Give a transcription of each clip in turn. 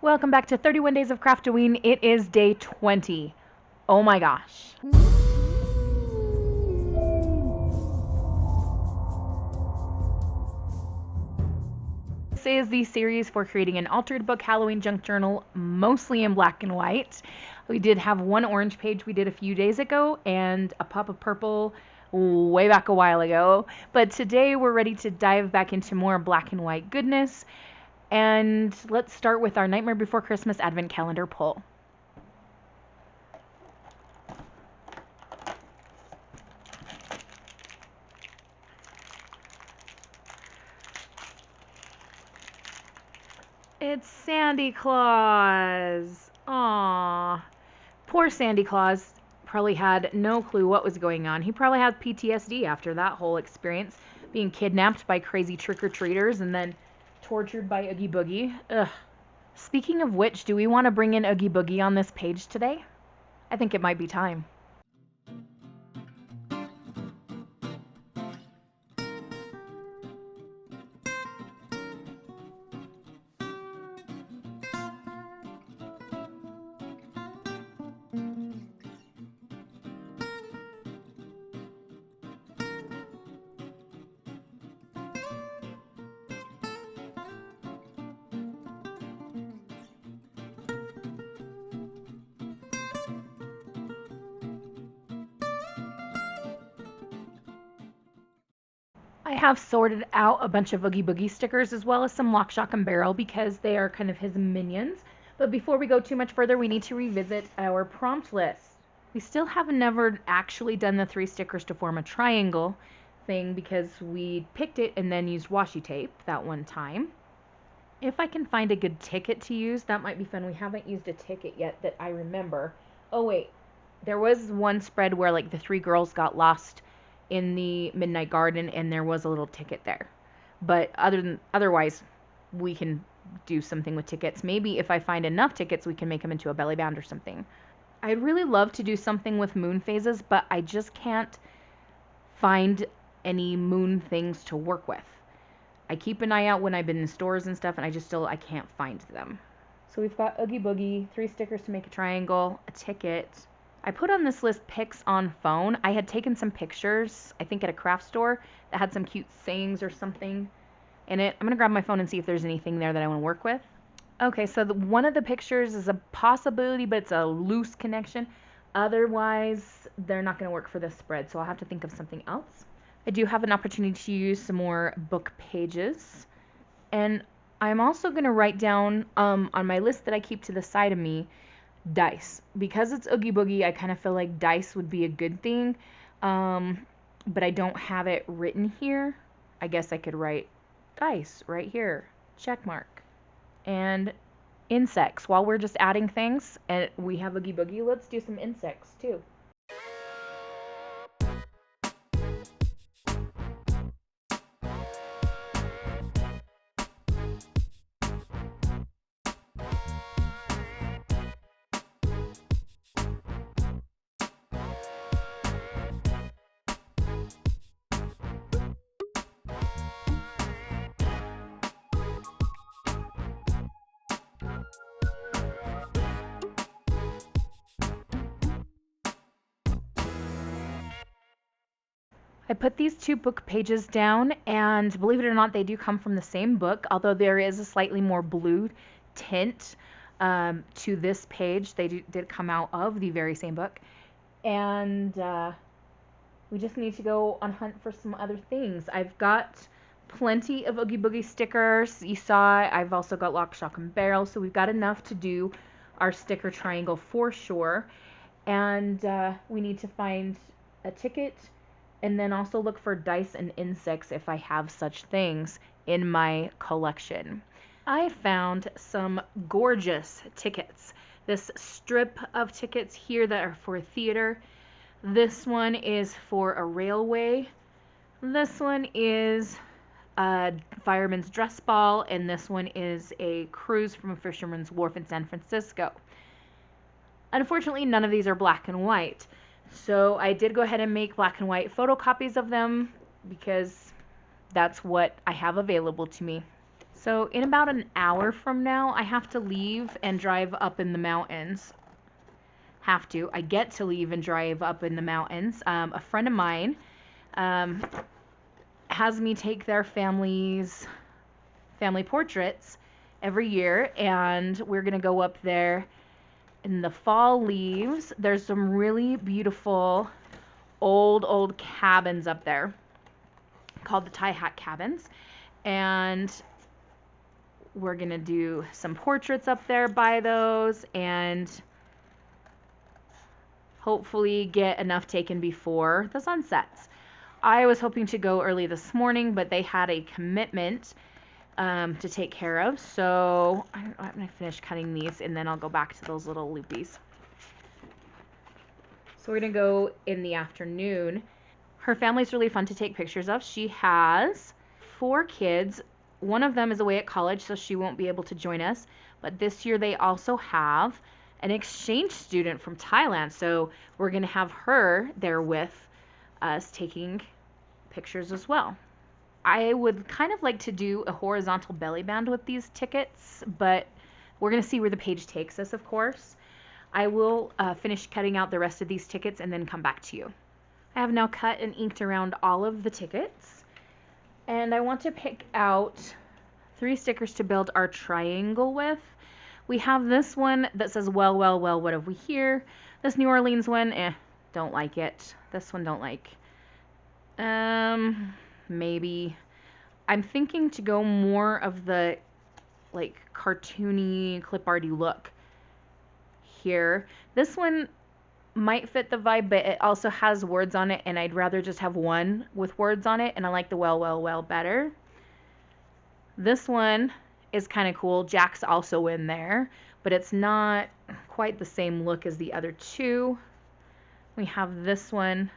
Welcome back to 31 Days of Craftoween. It is day 20. Oh my gosh. This is the series for creating an altered book Halloween junk journal, mostly in black and white. We did have one orange page we did a few days ago and a pop of purple way back a while ago. But today we're ready to dive back into more black and white goodness. And let's start with our Nightmare Before Christmas Advent Calendar pull. It's Sandy Claus. Aww. Poor Sandy Claus probably had no clue what was going on. He probably had PTSD after that whole experience, being kidnapped by crazy trick-or-treaters and then tortured by Oogie Boogie. Ugh. Speaking of which, do we want to bring in Oogie Boogie on this page today? I think it might be time. I have sorted out a bunch of Oogie Boogie stickers as well as some Lock, Shock, and Barrel because they are kind of his minions. But before we go too much further, we need to revisit our prompt list. We still have never actually done the 3 stickers to form a triangle thing because we picked it and then used washi tape that one time. If I can find a good ticket to use, that might be fun. We haven't used a ticket yet that I remember. Oh wait, there was one spread where like the 3 girls got lost in the Midnight Garden and there was a little ticket there. But otherwise, we can do something with tickets. Maybe if I find enough tickets, we can make them into a belly band or something. I'd really love to do something with moon phases, but I just can't find any moon things to work with. I keep an eye out when I've been in stores and stuff, and I can't find them. So we've got Oogie Boogie, 3 stickers to make a triangle, a ticket. I put on this list pics on phone. I had taken some pictures, I think at a craft store, that had some cute sayings or something in it. I'm going to grab my phone and see if there's anything there that I want to work with. Okay, so one of the pictures is a possibility, but it's a loose connection. Otherwise, they're not going to work for this spread, so I'll have to think of something else. I do have an opportunity to use some more book pages. And I'm also going to write down on my list that I keep to the side of me, dice. Because it's Oogie Boogie, I kind of feel like dice would be a good thing. But I don't have it written here. I guess I could write dice right here. Check mark. And insects. While we're just adding things and we have Oogie Boogie, let's do some insects too. I put these 2 book pages down, and believe it or not, they do come from the same book, although there is a slightly more blue tint to this page. They did come out of the very same book. And we just need to go on hunt for some other things. I've got plenty of Oogie Boogie stickers. You saw I've also got Lock, Shock, and Barrel, so we've got enough to do our sticker triangle for sure. And we need to find a ticket and then also look for dice and insects if I have such things in my collection. I found some gorgeous tickets. This strip of tickets here that are for theater. This one is for a railway. This one is a fireman's dress ball, and this one is a cruise from a fisherman's wharf in San Francisco. Unfortunately, none of these are black and white. So I did go ahead and make black and white photocopies of them because that's what I have available to me. So in about an hour from now, I have to leave and drive up in the mountains. I get to leave and drive up in the mountains. A friend of mine um, has me take their family portraits every year, and we're gonna go up there in the fall leaves. There's some really beautiful old cabins up there called the Tie Hat Cabins, and we're gonna do some portraits up there by those, and hopefully get enough taken before the sun sets. I was hoping to go early this morning, but they had a commitment to take care of, so I'm gonna finish cutting these and then I'll go back to those little loopies. So we're gonna go in the afternoon. Her family's really fun to take pictures of. She has 4 kids. One of them is away at college, so she won't be able to join us. But this year they also have an exchange student from Thailand, so we're going to have her there with us taking pictures as well. I would kind of like to do a horizontal belly band with these tickets, but we're going to see where the page takes us, of course. I will finish cutting out the rest of these tickets and then come back to you. I have now cut and inked around all of the tickets, and I want to pick out 3 stickers to build our triangle with. We have this one that says, well, what have we here? This New Orleans one, don't like it. This one, don't like. Maybe. I'm thinking to go more of the, like, cartoony, clip arty look here. This one might fit the vibe, but it also has words on it, and I'd rather just have one with words on it, and I like the well better. This one is kind of cool. Jack's also in there, but it's not quite the same look as the other 2. We have this one,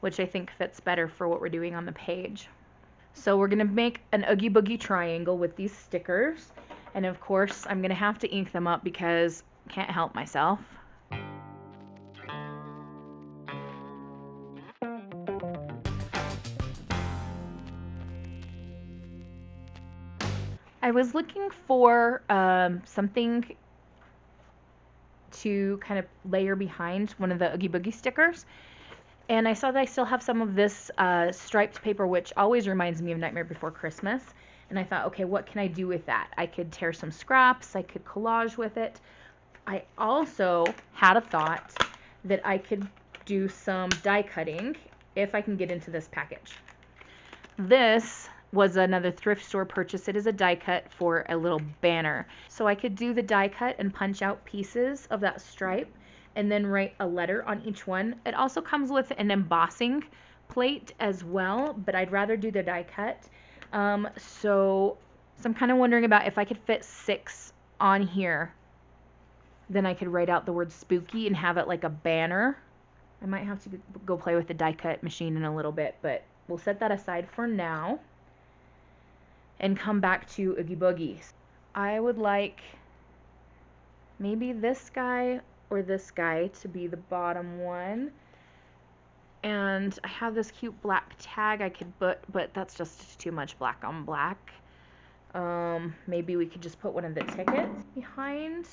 which I think fits better for what we're doing on the page. So we're going to make an Oogie Boogie triangle with these stickers, and of course I'm going to have to ink them up because I can't help myself. I was looking for something to kind of layer behind one of the Oogie Boogie stickers, and I saw that I still have some of this striped paper, which always reminds me of Nightmare Before Christmas, and I thought, okay, what can I do with that? I could tear some scraps, I could collage with it. I also had a thought that I could do some die cutting if I can get into this package. This was another thrift store purchase. It is a die cut for a little banner. So I could do the die cut and punch out pieces of that stripe and then write a letter on each one. It also comes with an embossing plate as well, but I'd rather do the die cut. So I'm kind of wondering about if I could fit 6 on here. Then I could write out the word spooky and have it like a banner. I might have to go play with the die cut machine in a little bit, but we'll set that aside for now and come back to Oogie Boogie. I would like maybe this guy or this guy to be the bottom one. And I have this cute black tag I could put, but that's just too much black on black. Maybe we could just put one of the tickets behind.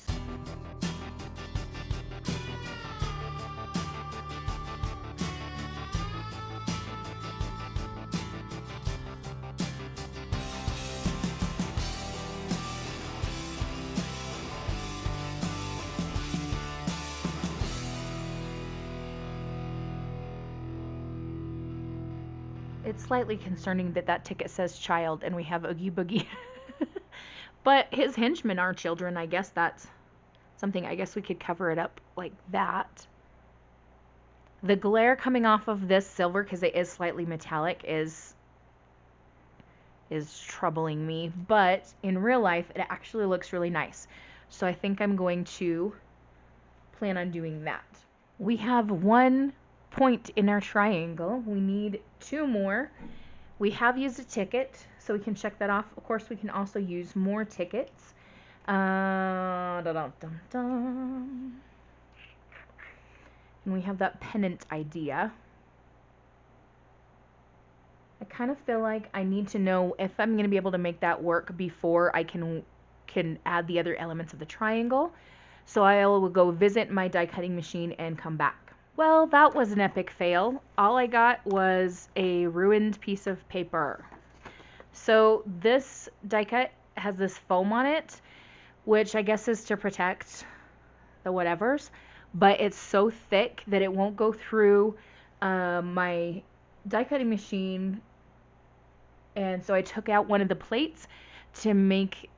It's slightly concerning that that ticket says child and we have Oogie Boogie. But his henchmen are children. I guess that's something. I guess we could cover it up like that. The glare coming off of this silver, because it is slightly metallic, is troubling me. But in real life, it actually looks really nice. So I think I'm going to plan on doing that. We have 1 point in our triangle. We need 2 more. We have used a ticket, so we can check that off. Of course, we can also use more tickets. And we have that pennant idea. I kind of feel like I need to know if I'm going to be able to make that work before I can add the other elements of the triangle. So I will go visit my die cutting machine and come back. Well, that was an epic fail. All I got was a ruined piece of paper. So this die cut has this foam on it, which I guess is to protect the whatevers, but it's so thick that it won't go through my die cutting machine. And so I took out one of the plates to make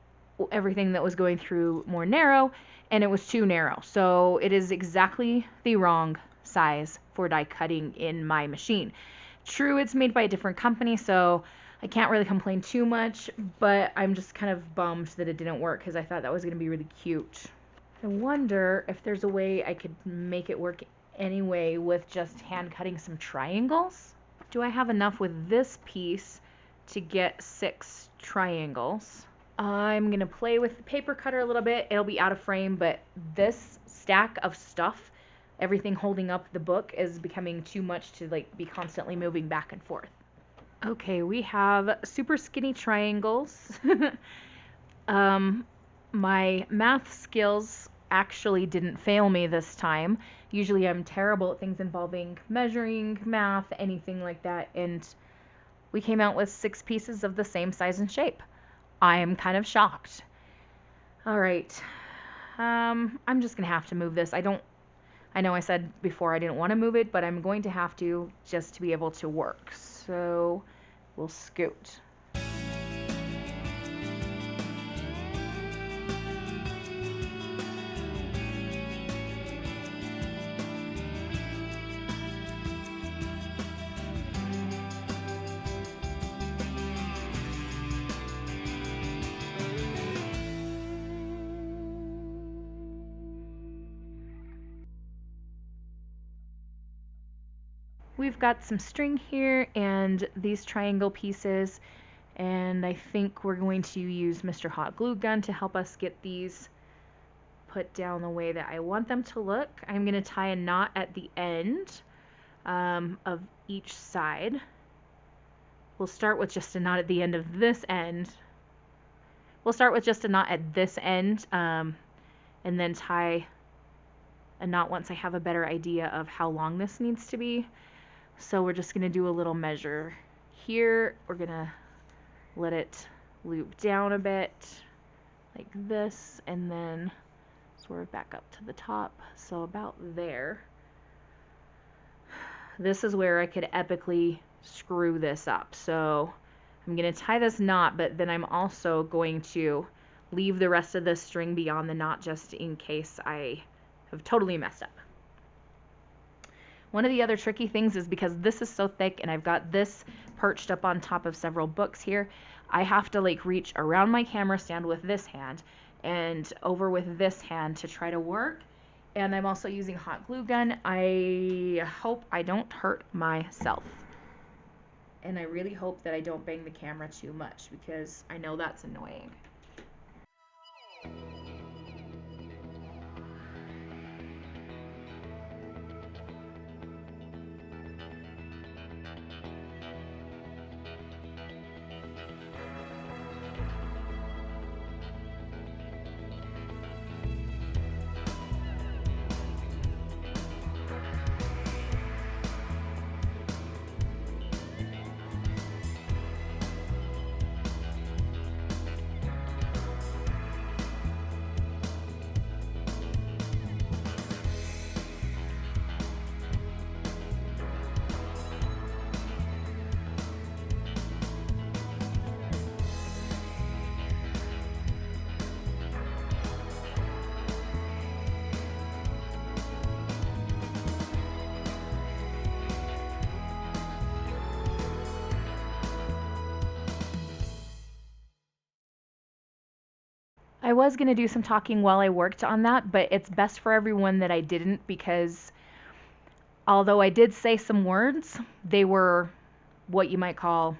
everything that was going through more narrow, and it was too narrow. So it is exactly the wrong size for die cutting in my machine. True, it's made by a different company, so I can't really complain too much, but I'm just kind of bummed that it didn't work because I thought that was going to be really cute. I wonder if there's a way I could make it work anyway with just hand cutting some triangles. Do I have enough with this piece to get 6 triangles? I'm going to play with the paper cutter a little bit. It'll be out of frame, but this stack of stuff, everything holding up the book, is becoming too much to like be constantly moving back and forth. Okay, we have super skinny triangles. My math skills actually didn't fail me this time. Usually I'm terrible at things involving measuring, math, anything like that, and we came out with 6 pieces of the same size and shape. I am kind of shocked. All right. I'm just going to have to move this. I know I said before I didn't want to move it, but I'm going to have to just to be able to work. So we'll scoot. We've got some string here and these triangle pieces, and I think we're going to use Mr. Hot Glue Gun to help us get these put down the way that I want them to look. I'm going to tie a knot at the end of each side. We'll start with just a knot at the end of this end. We'll start with just a knot at this end and then tie a knot once I have a better idea of how long this needs to be. So we're just going to do a little measure here. We're going to let it loop down a bit like this and then sort of back up to the top. So about there. This is where I could epically screw this up. So I'm going to tie this knot, but then I'm also going to leave the rest of the string beyond the knot just in case I have totally messed up. One of the other tricky things is because this is so thick and I've got this perched up on top of several books here, I have to like reach around my camera stand with this hand and over with this hand to try to work. And I'm also using hot glue gun. I hope I don't hurt myself. And I really hope that I don't bang the camera too much because I know that's annoying. I was going to do some talking while I worked on that, but it's best for everyone that I didn't because although I did say some words, they were what you might call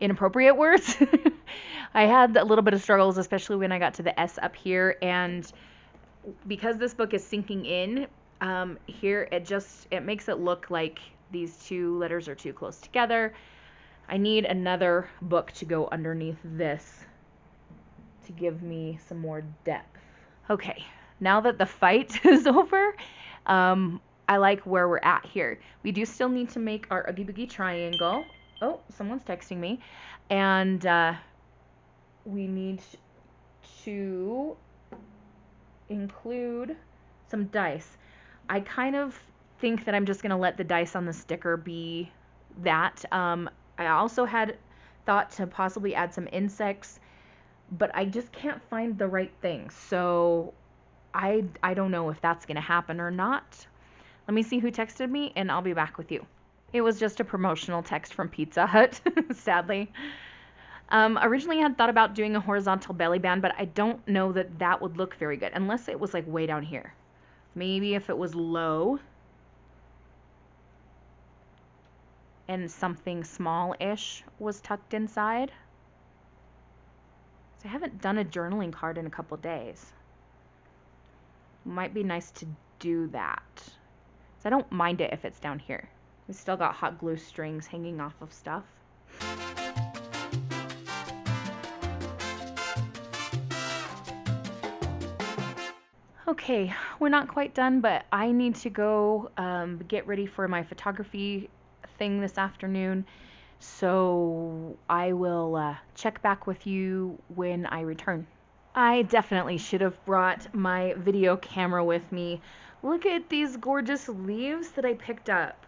inappropriate words. I had a little bit of struggles, especially when I got to the S up here, and because this book is sinking in, here it makes it look like these two letters are too close together. I need another book to go underneath this to give me some more depth. Okay, now that the fight is over, I like where we're at here. We do still need to make our Oogie Boogie triangle. Oh, someone's texting me. And we need to include some dice. I kind of think that I'm just going to let the dice on the sticker be that. I also had thought to possibly add some insects, but I just can't find the right thing. So I don't know if that's going to happen or not. Let me see who texted me, and I'll be back with you. It was just a promotional text from Pizza Hut, sadly. Originally I had thought about doing a horizontal belly band, but I don't know that that would look very good, unless it was like way down here. Maybe if it was low and something small-ish was tucked inside. So I haven't done a journaling card in a couple days. Might be nice to do that. So I don't mind it if it's down here. We still got hot glue strings hanging off of stuff. Okay, we're not quite done, but I need to go get ready for my photography thing this afternoon. So I will check back with you when I return. I definitely should have brought my video camera with me. Look at these gorgeous leaves that I picked up.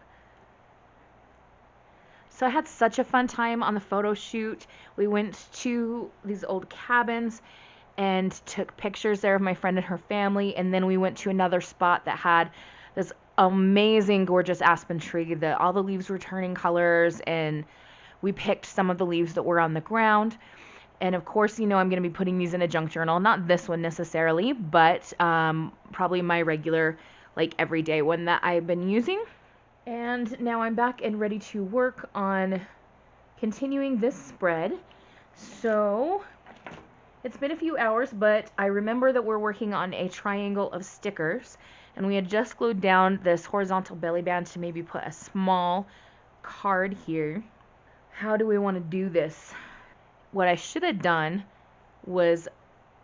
So I had such a fun time on the photo shoot. We went to these old cabins and took pictures there of my friend and her family, and then we went to another spot that had this amazing gorgeous aspen tree that all the leaves were turning colors, and we picked some of the leaves that were on the ground. And of course, you know, I'm going to be putting these in a junk journal, not this one necessarily, but probably my regular, like, everyday one that I've been using. And now I'm back and ready to work on continuing this spread. So it's been a few hours, but I remember that we're working on a triangle of stickers, and we had just glued down this horizontal belly band to maybe put a small card here. How do we want to do this? What I should have done was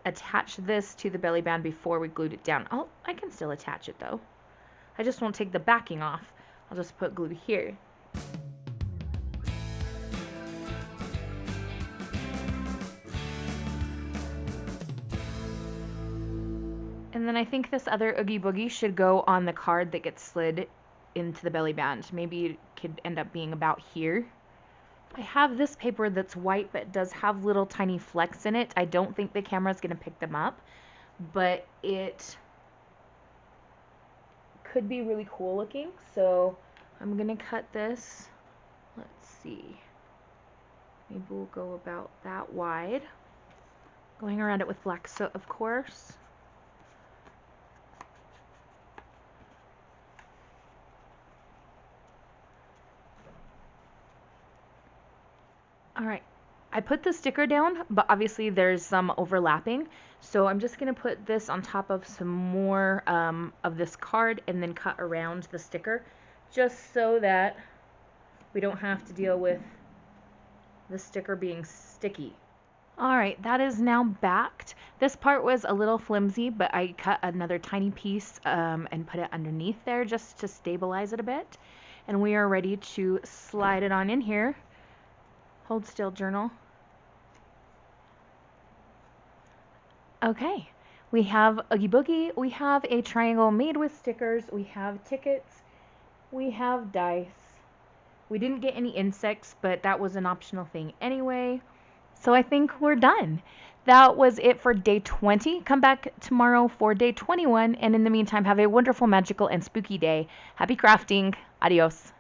attach this to the belly band before we glued it down. Oh, I can still attach it though. I just won't take the backing off. I'll just put glue here. And then I think this other Oogie Boogie should go on the card that gets slid into the belly band. Maybe it could end up being about here. I have this paper that's white, but it does have little tiny flecks in it. I don't think the camera's going to pick them up, but it could be really cool looking. So I'm going to cut this. Let's see. Maybe we'll go about that wide. Going around it with black soot, of course. Alright, I put the sticker down, but obviously there's some overlapping, so I'm just going to put this on top of some more of this card and then cut around the sticker, just so that we don't have to deal with the sticker being sticky. Alright, that is now backed. This part was a little flimsy, but I cut another tiny piece and put it underneath there just to stabilize it a bit. And we are ready to slide it on in here. Hold still, journal. Okay, we have Oogie Boogie, we have a triangle made with stickers, we have tickets, we have dice. We didn't get any insects, but that was an optional thing anyway. So I think we're done. That was it for day 20. Come back tomorrow for day 21, and in the meantime, have a wonderful, magical, and spooky day. Happy crafting. Adios.